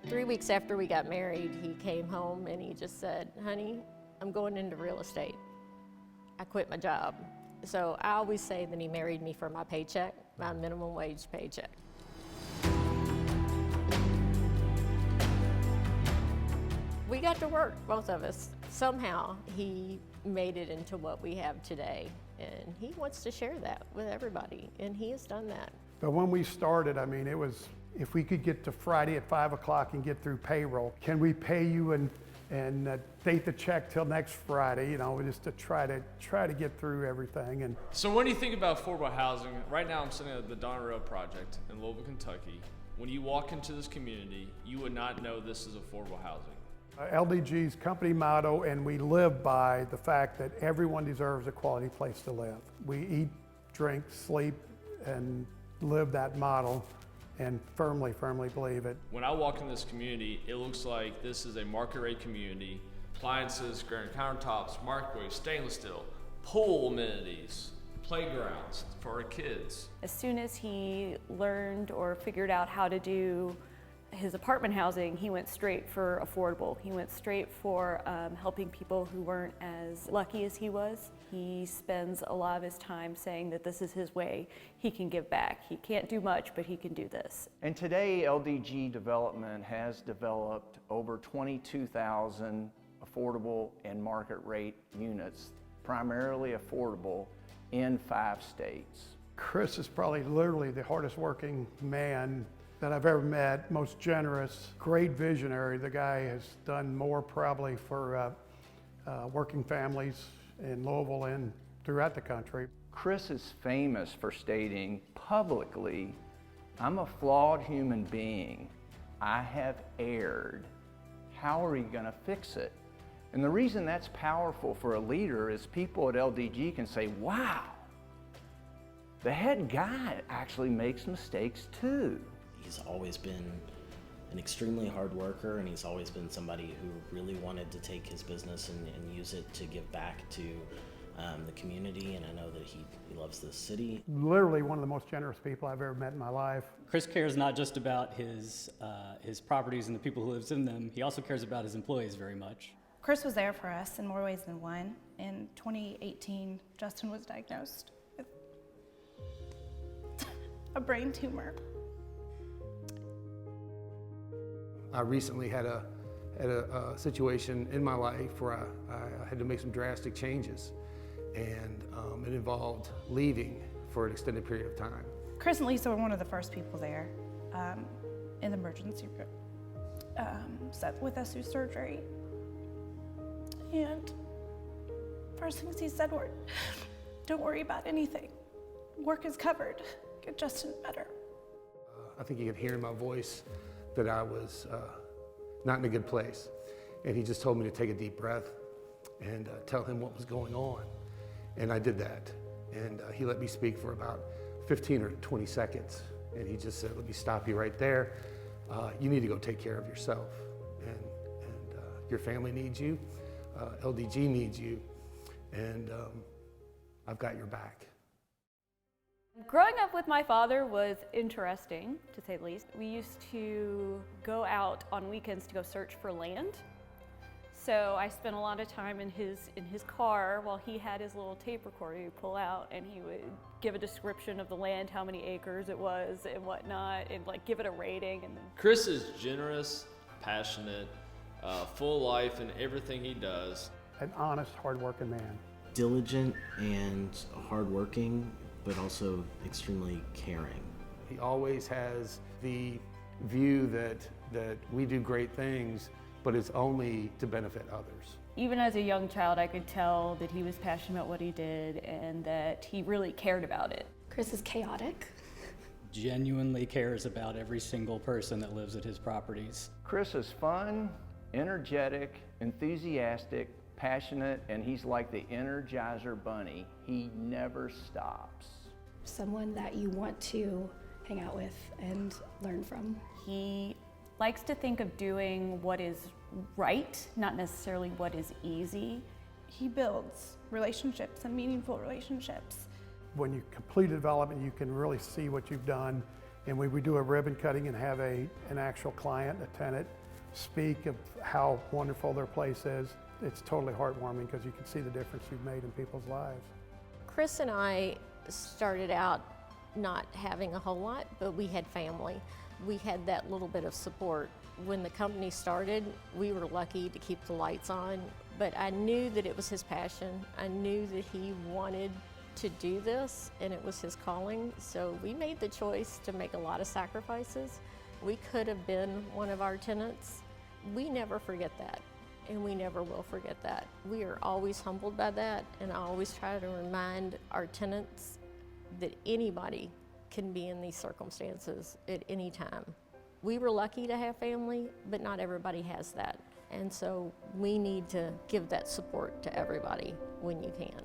3 weeks after we got married, he came home and he just said, honey, I'm going into real estate. I quit my job. So I always say that he married me for my paycheck, my minimum wage paycheck. We got to work, both of us. Somehow he made it into what we have today, and he wants to share that with everybody, and he has done that. But when we started, I mean, it was, if we could get to Friday at 5 o'clock and get through payroll, can we pay you and date the check till next Friday, you know, just to try to get through everything. And so when you think about affordable housing, right now I'm sitting at the Donna Rail Project in Louisville, Kentucky. When you walk into this community, you would not know this is affordable housing. LDG's company motto, and we live by the fact that everyone deserves a quality place to live. We eat, drink, sleep, and live that model, and firmly believe it. When I walk in this community, it looks like this is a market rate community. Appliances, granite countertops, microwave, stainless steel, pool amenities, playgrounds for our kids. As soon as he learned or figured out how to do his apartment housing, he went straight for affordable. He went straight for helping people who weren't as lucky as he was. He spends a lot of his time saying that this is his way. He can give back. He can't do much, but he can do this. And today, LDG Development has developed over 22,000 affordable and market rate units, primarily affordable, in 5 states. Chris is probably literally the hardest working man that I've ever met, most generous, great visionary. The guy has done more probably for working families in Louisville and throughout the country. Chris is famous for stating publicly, I'm a flawed human being. I have erred. How are you gonna fix it? And the reason that's powerful for a leader is people at LDG can say, wow, the head guy actually makes mistakes too. He's always been an extremely hard worker, and he's always been somebody who really wanted to take his business and use it to give back to the community, and I know that he loves this city. Literally one of the most generous people I've ever met in my life. Chris cares not just about his properties and the people who lives in them, he also cares about his employees very much. Chris was there for us in more ways than one. In 2018, Justin was diagnosed with a brain tumor. I recently had a situation in my life where I had to make some drastic changes, and it involved leaving for an extended period of time. Chris and Lisa were one of the first people there in the emergency room, sat with us through surgery. And first things he said were, don't worry about anything. Work is covered. Get Justin better. I think you could hear in my voice that I was not in a good place. And he just told me to take a deep breath and tell him what was going on. And I did that. And he let me speak for about 15 or 20 seconds. And he just said, let me stop you right there. You need to go take care of yourself. And your family needs you. LDG needs you. And I've got your back. Growing up with my father was interesting, to say the least. We used to go out on weekends to go search for land. So I spent a lot of time in his car while he had his little tape recorder he'd pull out, and he would give a description of the land, how many acres it was and whatnot, and like give it a rating. And then Chris is generous, passionate, full life in everything he does. An honest, hard-working man. Diligent and hardworking, but also extremely caring. He always has the view that we do great things, but it's only to benefit others. even as a young child, I could tell that he was passionate about what he did and that he really cared about it. Chris is chaotic. Genuinely cares about every single person that lives at his properties. Chris is fun, energetic, enthusiastic, passionate, and he's like the Energizer Bunny. He never stops. Someone that you want to hang out with and learn from. He likes to think of doing what is right, not necessarily what is easy. He builds relationships and meaningful relationships. When you complete a development, you can really see what you've done And we would do a ribbon cutting and have an actual client, a tenant, speak of how wonderful their place is. It's totally heartwarming because you can see the difference you've made in people's lives. Chris and I started out not having a whole lot, but we had family. We had that little bit of support. When the company started, we were lucky to keep the lights on, but I knew that it was his passion. I knew that he wanted to do this, and it was his calling, so we made the choice to make a lot of sacrifices. We could have been one of our tenants. We never forget that, and we never will forget that. We are always humbled by that, and I always try to remind our tenants that anybody can be in these circumstances at any time. We were lucky to have family, but not everybody has that. And so we need to give that support to everybody when you can.